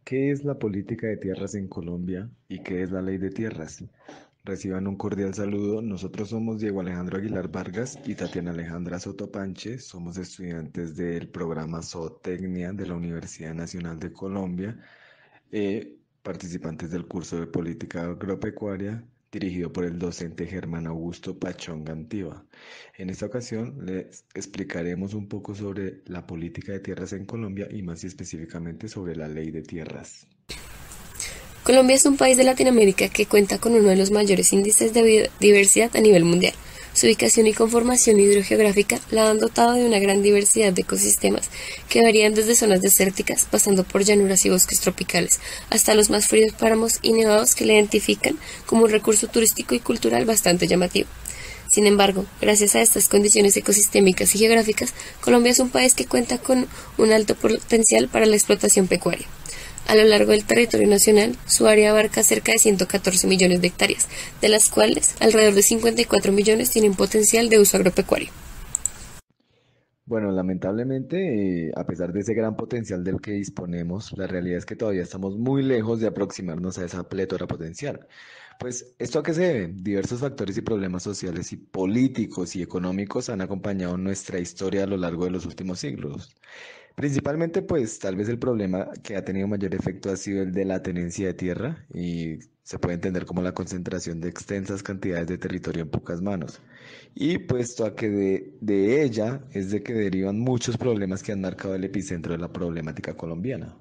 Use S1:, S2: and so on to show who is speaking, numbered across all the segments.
S1: ¿Qué es la política de tierras en Colombia y qué es la ley de tierras? Reciban un cordial saludo. Nosotros somos Diego Alejandro Aguilar Vargas y Tatiana Alejandra Sotopanche. Somos estudiantes del programa Zootecnia de la Universidad Nacional de Colombia, participantes del curso de Política Agropecuaria dirigido por el docente Germán Augusto Pachón Gantiva. En esta ocasión les explicaremos un poco sobre la política de tierras en Colombia y más específicamente sobre la ley de tierras.
S2: Colombia es un país de Latinoamérica que cuenta con uno de los mayores índices de biodiversidad a nivel mundial. Su ubicación y conformación hidrogeográfica la han dotado de una gran diversidad de ecosistemas que varían desde zonas desérticas, pasando por llanuras y bosques tropicales, hasta los más fríos páramos y nevados que la identifican como un recurso turístico y cultural bastante llamativo. Sin embargo, gracias a estas condiciones ecosistémicas y geográficas, Colombia es un país que cuenta con un alto potencial para la explotación pecuaria. A lo largo del territorio nacional, su área abarca cerca de 114 millones de hectáreas, de las cuales alrededor de 54 millones tienen potencial de uso agropecuario.
S1: Bueno, lamentablemente, a pesar de ese gran potencial del que disponemos, la realidad es que todavía estamos muy lejos de aproximarnos a esa plétora potencial. Pues, ¿esto a qué se debe? Diversos factores y problemas sociales y políticos y económicos han acompañado nuestra historia a lo largo de los últimos siglos. Principalmente, pues tal vez el problema que ha tenido mayor efecto ha sido el de la tenencia de tierra y se puede entender como la concentración de extensas cantidades de territorio en pocas manos. Y puesto a que de ella es de que derivan muchos problemas que han marcado el epicentro de la problemática colombiana.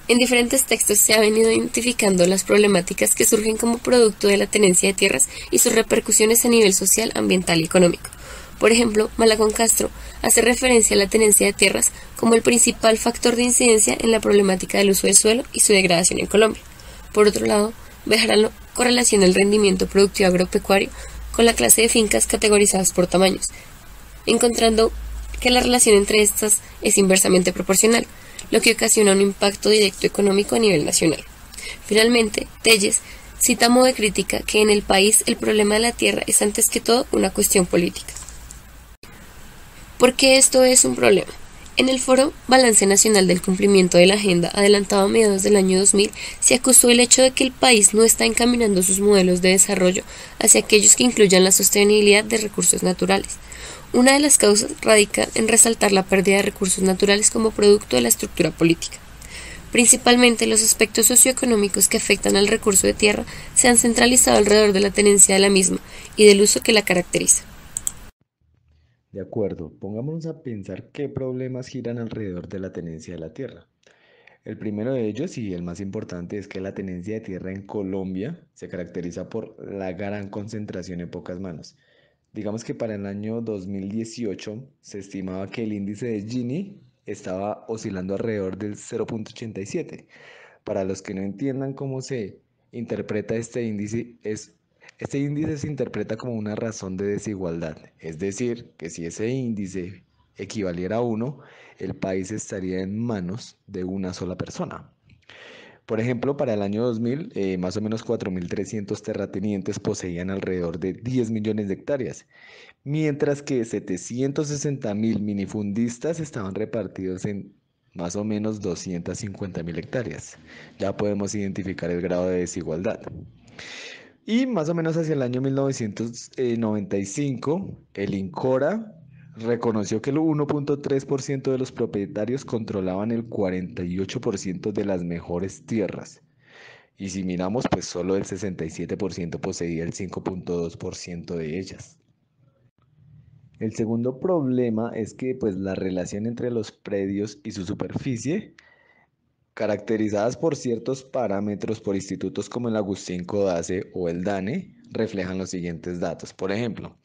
S2: En diferentes textos se han venido identificando las problemáticas que surgen como producto de la tenencia de tierras y sus repercusiones a nivel social, ambiental y económico. Por ejemplo, Malagón Castro hace referencia a la tenencia de tierras como el principal factor de incidencia en la problemática del uso del suelo y su degradación en Colombia. Por otro lado, Bejarano correlaciona el rendimiento productivo agropecuario con la clase de fincas categorizadas por tamaños, encontrando que la relación entre estas es inversamente proporcional, lo que ocasiona un impacto directo económico a nivel nacional. Finalmente, Telles cita a modo de crítica que en el país el problema de la tierra es antes que todo una cuestión política. ¿Por qué esto es un problema? En el foro Balance Nacional del Cumplimiento de la Agenda, adelantado a mediados del año 2000, se acusó el hecho de que el país no está encaminando sus modelos de desarrollo hacia aquellos que incluyan la sostenibilidad de recursos naturales. Una de las causas radica en resaltar la pérdida de recursos naturales como producto de la estructura política. Principalmente los aspectos socioeconómicos que afectan al recurso de tierra se han centralizado alrededor de la tenencia de la misma y del uso que la caracteriza.
S1: De acuerdo, pongámonos a pensar qué problemas giran alrededor de la tenencia de la tierra. El primero de ellos y el más importante es que la tenencia de tierra en Colombia se caracteriza por la gran concentración en pocas manos. Digamos que para el año 2018 se estimaba que el índice de Gini estaba oscilando alrededor del 0,87. Para los que no entiendan cómo se interpreta este índice se interpreta como una razón de desigualdad. Es decir, que si ese índice equivaliera a uno, el país estaría en manos de una sola persona. Por ejemplo, para el año 2000, más o menos 4.300 terratenientes poseían alrededor de 10 millones de hectáreas, mientras que 760.000 minifundistas estaban repartidos en más o menos 250.000 hectáreas. Ya podemos identificar el grado de desigualdad. Y más o menos hacia el año 1995, el INCORA reconoció que el 1,3% de los propietarios controlaban el 48% de las mejores tierras. Y si miramos, pues solo el 67% poseía el 5,2% de ellas. El segundo problema es que pues la relación entre los predios y su superficie, caracterizadas por ciertos parámetros por institutos como el Agustín Codazzi o el DANE, reflejan los siguientes datos. Por ejemplo,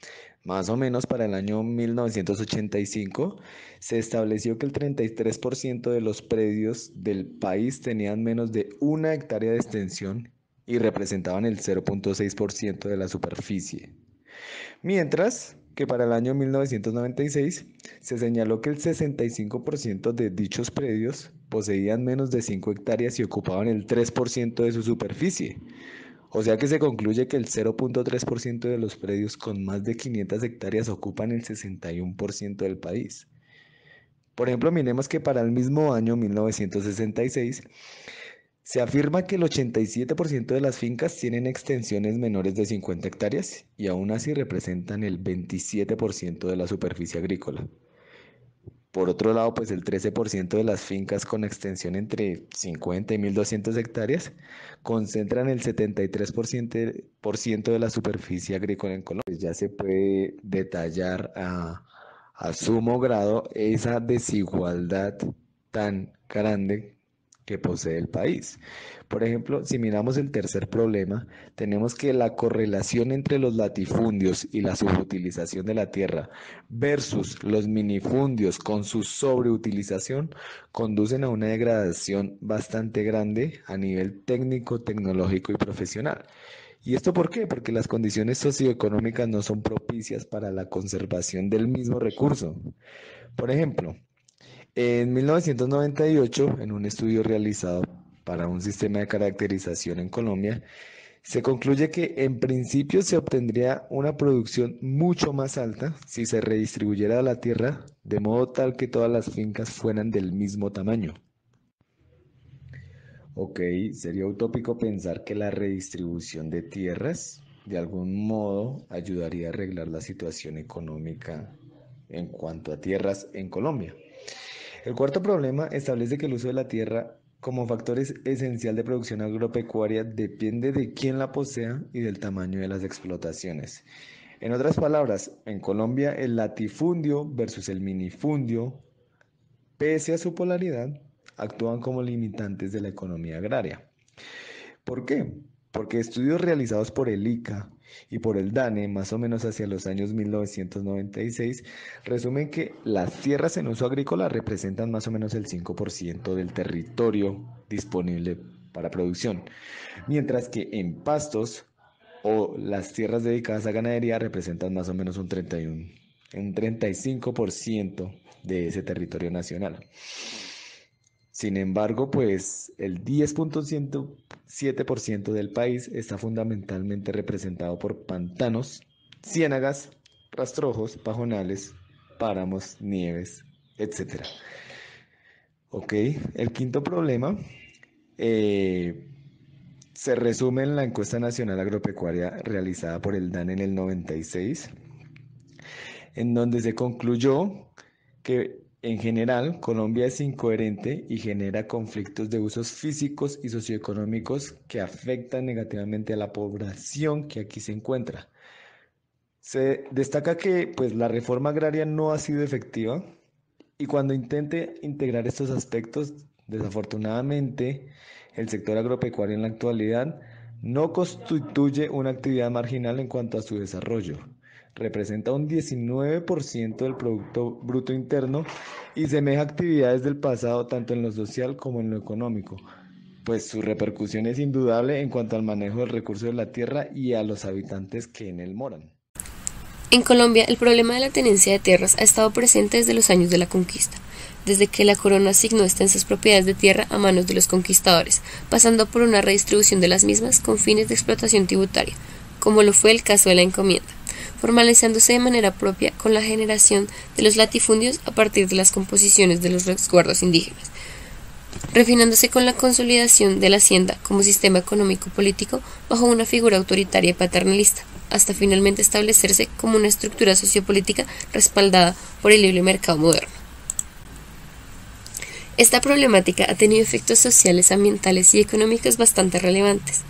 S1: más o menos para el año 1985 se estableció que el 33% de los predios del país tenían menos de 1 hectárea de extensión y representaban el 0,6% de la superficie. Mientras que para el año 1996 se señaló que el 65% de dichos predios poseían menos de 5 hectáreas y ocupaban el 3% de su superficie. O sea que se concluye que el 0,3% de los predios con más de 500 hectáreas ocupan el 61% del país. Por ejemplo, miremos que para el mismo año 1966 Se afirma que el 87% de las fincas tienen extensiones menores de 50 hectáreas y aún así representan el 27% de la superficie agrícola. Por otro lado, pues el 13% de las fincas con extensión entre 50 y 1.200 hectáreas concentran el 73% de la superficie agrícola en Colombia. Pues ya se puede detallar a sumo grado esa desigualdad tan grande que posee el país. Por ejemplo, si miramos el tercer problema, tenemos que la correlación entre los latifundios y la subutilización de la tierra versus los minifundios con su sobreutilización conducen a una degradación bastante grande a nivel técnico, tecnológico y profesional. ¿Y esto por qué? Porque las condiciones socioeconómicas no son propicias para la conservación del mismo recurso. Por ejemplo, en 1998, en un estudio realizado para un sistema de caracterización en Colombia, se concluye que en principio se obtendría una producción mucho más alta si se redistribuyera la tierra de modo tal que todas las fincas fueran del mismo tamaño. Ok, sería utópico pensar que la redistribución de tierras de algún modo ayudaría a arreglar la situación económica en cuanto a tierras en Colombia. El cuarto problema establece que el uso de la tierra como factor esencial de producción agropecuaria depende de quién la posea y del tamaño de las explotaciones. En otras palabras, en Colombia el latifundio versus el minifundio, pese a su polaridad, actúan como limitantes de la economía agraria. ¿Por qué? Porque estudios realizados por el ICA y por el DANE, más o menos hacia los años 1996, resumen que las tierras en uso agrícola representan más o menos el 5% del territorio disponible para producción, mientras que en pastos o las tierras dedicadas a ganadería representan más o menos un 35% de ese territorio nacional. Sin embargo, pues el 10.7% del país está fundamentalmente representado por pantanos, ciénagas, rastrojos, pajonales, páramos, nieves, etc. Ok, el quinto problema eh, se resume en la encuesta nacional agropecuaria realizada por el DAN en el 96, en donde se concluyó que en general Colombia es incoherente y genera conflictos de usos físicos y socioeconómicos que afectan negativamente a la población que aquí se encuentra. Se destaca que pues, la reforma agraria no ha sido efectiva y cuando intente integrar estos aspectos, desafortunadamente, el sector agropecuario en la actualidad no constituye una actividad marginal en cuanto a su desarrollo. Representa un 19% del Producto Bruto Interno y semeja actividades del pasado tanto en lo social como en lo económico, pues su repercusión es indudable en cuanto al manejo del recurso de la tierra y a los habitantes que en él moran.
S2: En Colombia, el problema de la tenencia de tierras ha estado presente desde los años de la conquista, desde que la corona asignó extensas propiedades de tierra a manos de los conquistadores, pasando por una redistribución de las mismas con fines de explotación tributaria, como lo fue el caso de la encomienda, formalizándose de manera propia con la generación de los latifundios a partir de las composiciones de los resguardos indígenas, refinándose con la consolidación de la hacienda como sistema económico-político bajo una figura autoritaria y paternalista, hasta finalmente establecerse como una estructura sociopolítica respaldada por el libre mercado moderno. Esta problemática ha tenido efectos sociales, ambientales y económicos bastante relevantes,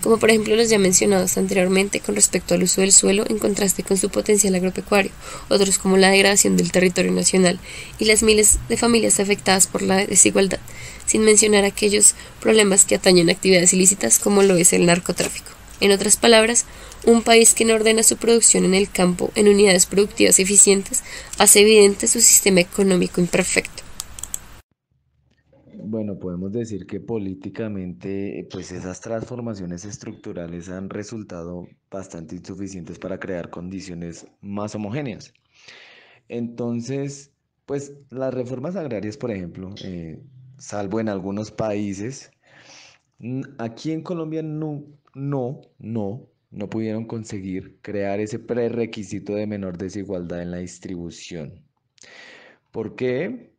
S2: como por ejemplo los ya mencionados anteriormente con respecto al uso del suelo en contraste con su potencial agropecuario, otros como la degradación del territorio nacional y las miles de familias afectadas por la desigualdad, sin mencionar aquellos problemas que atañen actividades ilícitas como lo es el narcotráfico. En otras palabras, un país que no ordena su producción en el campo en unidades productivas eficientes hace evidente su sistema económico imperfecto.
S1: Bueno, podemos decir que políticamente, pues esas transformaciones estructurales han resultado bastante insuficientes para crear condiciones más homogéneas. Entonces, pues las reformas agrarias, por ejemplo, salvo en algunos países, aquí en Colombia no pudieron conseguir crear ese prerequisito de menor desigualdad en la distribución. ¿Por qué?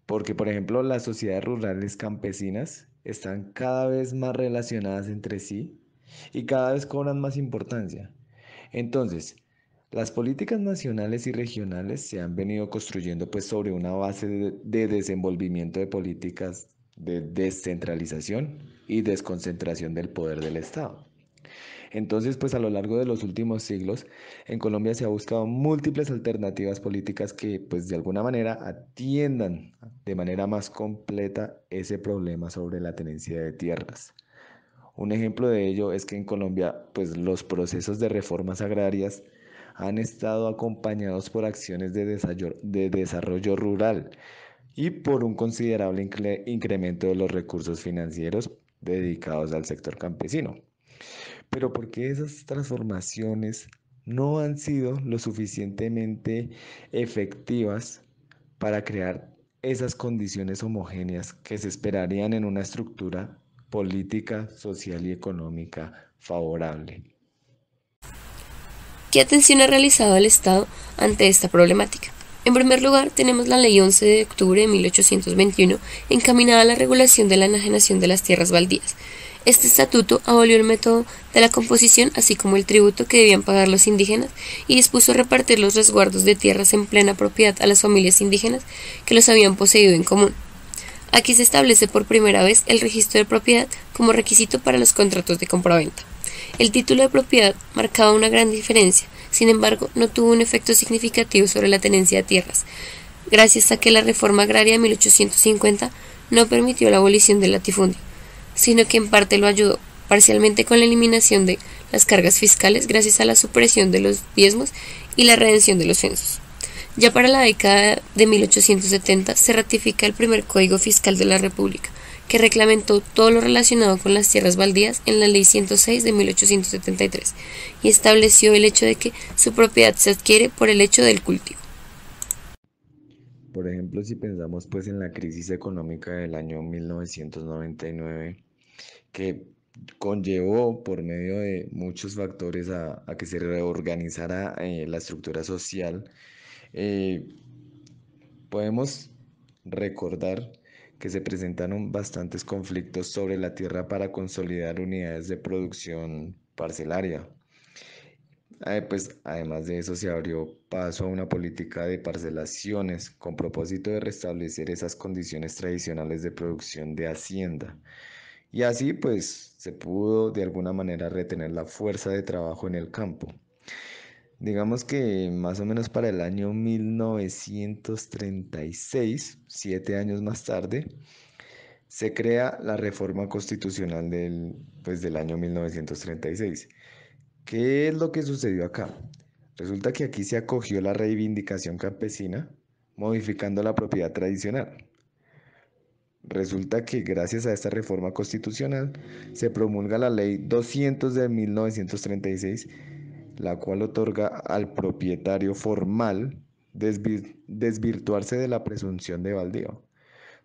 S1: Porque, por ejemplo, las sociedades rurales campesinas están cada vez más relacionadas entre sí y cada vez cobran más importancia. Entonces, las políticas nacionales y regionales se han venido construyendo pues sobre una base de desenvolvimiento de políticas de descentralización y desconcentración del poder del Estado. Entonces, pues a lo largo de los últimos siglos, en Colombia se ha buscado múltiples alternativas políticas que, pues de alguna manera, atiendan de manera más completa ese problema sobre la tenencia de tierras. Un ejemplo de ello es que en Colombia, pues los procesos de reformas agrarias han estado acompañados por acciones de desarrollo rural y por un considerable incremento de los recursos financieros dedicados al sector campesino. Pero ¿por qué esas transformaciones no han sido lo suficientemente efectivas para crear esas condiciones homogéneas que se esperarían en una estructura política, social y económica favorable?
S2: ¿Qué atención ha realizado el Estado ante esta problemática? En primer lugar, tenemos la Ley 11 de octubre de 1821, encaminada a la regulación de la enajenación de las tierras baldías. Este estatuto abolió el método de la composición, así como el tributo que debían pagar los indígenas, y dispuso repartir los resguardos de tierras en plena propiedad a las familias indígenas que los habían poseído en común. Aquí se establece por primera vez el registro de propiedad como requisito para los contratos de compraventa. El título de propiedad marcaba una gran diferencia, sin embargo, no tuvo un efecto significativo sobre la tenencia de tierras, gracias a que la reforma agraria de 1850 no permitió la abolición del latifundio, sino que en parte lo ayudó, parcialmente con la eliminación de las cargas fiscales gracias a la supresión de los diezmos y la redención de los censos. Ya para la década de 1870 se ratifica el primer Código Fiscal de la República, que reglamentó todo lo relacionado con las tierras baldías en la Ley 106 de 1873 y estableció el hecho de que su propiedad se adquiere por el hecho del cultivo.
S1: Por ejemplo, si pensamos pues en la crisis económica del año 1999, que conllevó por medio de muchos factores a que se reorganizara la estructura social, eh, podemos recordar que se presentaron bastantes conflictos sobre la tierra para consolidar unidades de producción parcelaria. Pues además de eso se abrió paso a una política de parcelaciones con propósito de restablecer esas condiciones tradicionales de producción de hacienda. Y así pues se pudo de alguna manera retener la fuerza de trabajo en el campo. Digamos que más o menos para el año 1936, 7 años más tarde, se crea la reforma constitucional del año 1936. ¿Qué es lo que sucedió acá? Resulta que aquí se acogió la reivindicación campesina, modificando la propiedad tradicional. Resulta que gracias a esta reforma constitucional se promulga la Ley 200 de 1936, la cual otorga al propietario formal desvirtuarse de la presunción de baldío.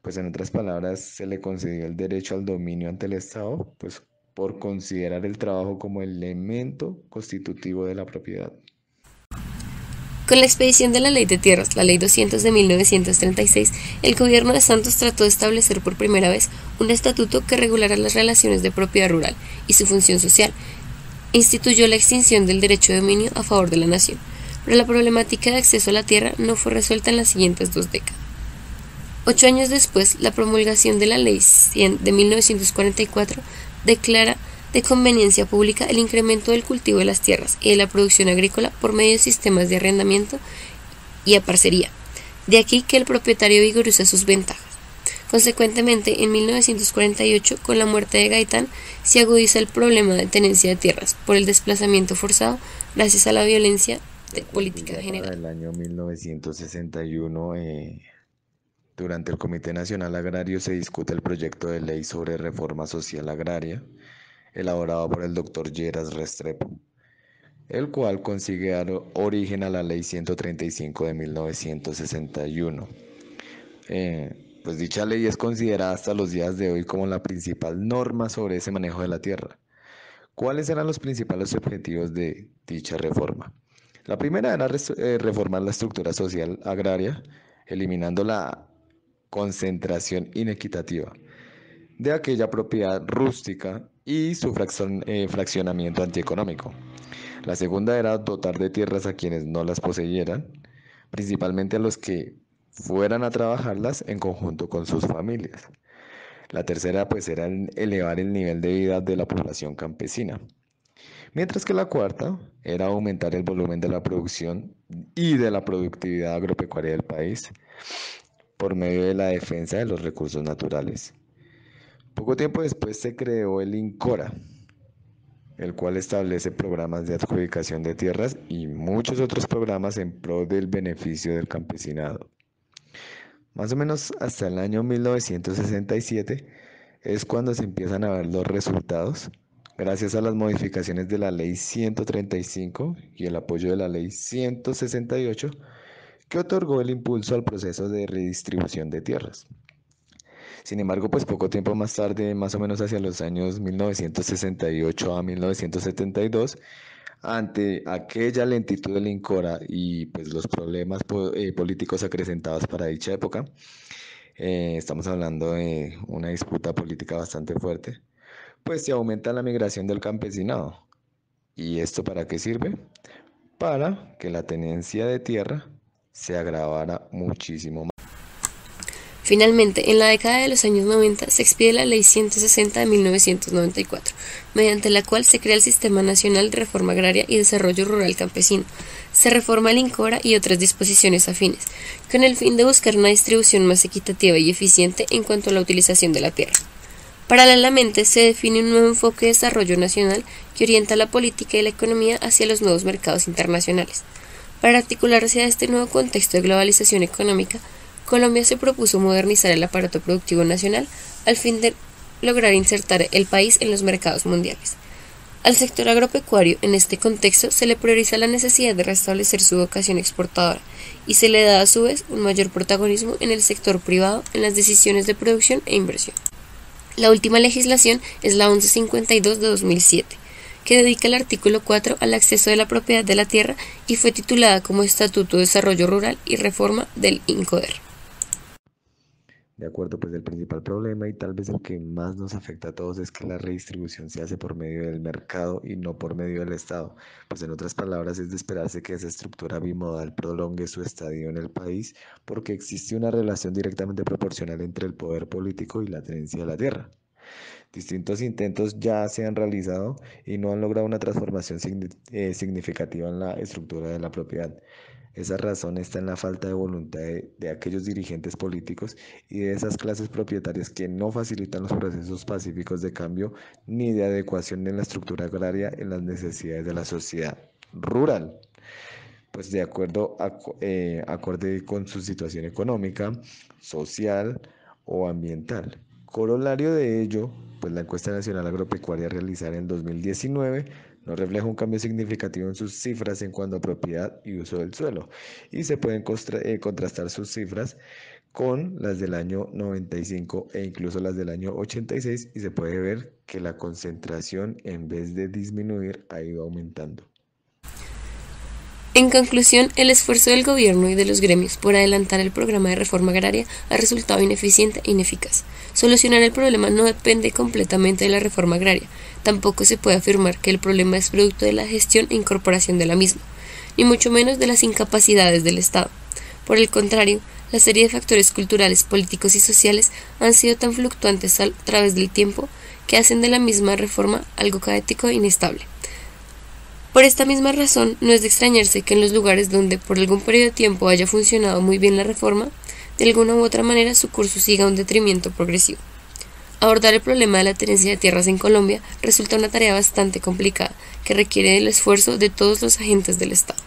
S1: Pues en otras palabras, se le concedió el derecho al dominio ante el Estado, pues por considerar el trabajo como elemento constitutivo de la propiedad.
S2: Con la expedición de la Ley de Tierras, la Ley 200 de 1936, el gobierno de Santos trató de establecer por primera vez un estatuto que regulara las relaciones de propiedad rural y su función social, e instituyó la extinción del derecho de dominio a favor de la nación. Pero la problemática de acceso a la tierra no fue resuelta en las siguientes 2 décadas. 8 años después, la promulgación de la Ley 100 de 1944 declara de conveniencia pública el incremento del cultivo de las tierras y de la producción agrícola por medio de sistemas de arrendamiento y a parcería. De aquí que el propietario vigoriza sus ventajas. Consecuentemente, en 1948, con la muerte de Gaitán, se agudiza el problema de tenencia de tierras por el desplazamiento forzado gracias a la violencia política general.
S1: En el año 1961, durante el Comité Nacional Agrario se discute el proyecto de ley sobre reforma social agraria, elaborado por el doctor Lleras Restrepo, el cual consigue dar origen a la Ley 135 de 1961. Pues dicha ley es considerada hasta los días de hoy como la principal norma sobre ese manejo de la tierra. ¿Cuáles eran los principales objetivos de dicha reforma? La primera era reformar la estructura social agraria, eliminando la concentración inequitativa. de aquella propiedad rústica y su fraccionamiento antieconómico. La segunda era dotar de tierras a quienes no las poseyeran, principalmente a los que fueran a trabajarlas en conjunto con sus familias. La tercera pues era elevar el nivel de vida de la población campesina. Mientras que la cuarta era aumentar el volumen de la producción y de la productividad agropecuaria del país por medio de la defensa de los recursos naturales. Poco tiempo después se creó el INCORA, el cual establece programas de adjudicación de tierras y muchos otros programas en pro del beneficio del campesinado. Más o menos hasta el año 1967 es cuando se empiezan a ver los resultados, gracias a las modificaciones de la Ley 135 y el apoyo de la Ley 168, que otorgó el impulso al proceso de redistribución de tierras. Sin embargo, pues poco tiempo más tarde, más o menos hacia los años 1968 a 1972, ante aquella lentitud del INCORA y pues los problemas políticos acrecentados para dicha época, estamos hablando de una disputa política bastante fuerte, pues se aumenta la migración del campesinado. ¿Y esto para qué sirve? Para que la tenencia de tierra se agravara muchísimo más.
S2: Finalmente, en la década de los años 90 se expide la Ley 160 de 1994, mediante la cual se crea el Sistema Nacional de Reforma Agraria y Desarrollo Rural Campesino. Se reforma el INCORA y otras disposiciones afines, con el fin de buscar una distribución más equitativa y eficiente en cuanto a la utilización de la tierra. Paralelamente, se define un nuevo enfoque de desarrollo nacional que orienta la política y la economía hacia los nuevos mercados internacionales. Para articularse a este nuevo contexto de globalización económica, Colombia se propuso modernizar el aparato productivo nacional al fin de lograr insertar el país en los mercados mundiales. Al sector agropecuario, en este contexto, se le prioriza la necesidad de restablecer su vocación exportadora y se le da a su vez un mayor protagonismo en el sector privado en las decisiones de producción e inversión. La última legislación es la 1152 de 2007, que dedica el artículo 4 al acceso de la propiedad de la tierra y fue titulada como Estatuto de Desarrollo Rural y Reforma del INCODER.
S1: De acuerdo, pues el principal problema y tal vez el que más nos afecta a todos es que la redistribución se hace por medio del mercado y no por medio del Estado. Pues en otras palabras es de esperarse que esa estructura bimodal prolongue su estadio en el país porque existe una relación directamente proporcional entre el poder político y la tenencia de la tierra. Distintos intentos ya se han realizado y no han logrado una transformación significativa en la estructura de la propiedad. Esa razón está en la falta de voluntad de aquellos dirigentes políticos y de esas clases propietarias que no facilitan los procesos pacíficos de cambio ni de adecuación en la estructura agraria en las necesidades de la sociedad rural, pues de acuerdo acorde con su situación económica, social o ambiental. Corolario de ello, pues la encuesta nacional agropecuaria realizada en 2019 no refleja un cambio significativo en sus cifras en cuanto a propiedad y uso del suelo, y se pueden contrastar sus cifras con las del año 95 e incluso las del año 86, y se puede ver que la concentración en vez de disminuir ha ido aumentando.
S2: En conclusión, el esfuerzo del gobierno y de los gremios por adelantar el programa de reforma agraria ha resultado ineficiente e ineficaz. Solucionar el problema no depende completamente de la reforma agraria. Tampoco se puede afirmar que el problema es producto de la gestión e incorporación de la misma, ni mucho menos de las incapacidades del Estado. Por el contrario, la serie de factores culturales, políticos y sociales han sido tan fluctuantes a través del tiempo que hacen de la misma reforma algo caótico e inestable. Por esta misma razón, no es de extrañarse que en los lugares donde por algún periodo de tiempo haya funcionado muy bien la reforma, de alguna u otra manera su curso siga un detrimento progresivo. Abordar el problema de la tenencia de tierras en Colombia resulta una tarea bastante complicada que requiere el esfuerzo de todos los agentes del Estado.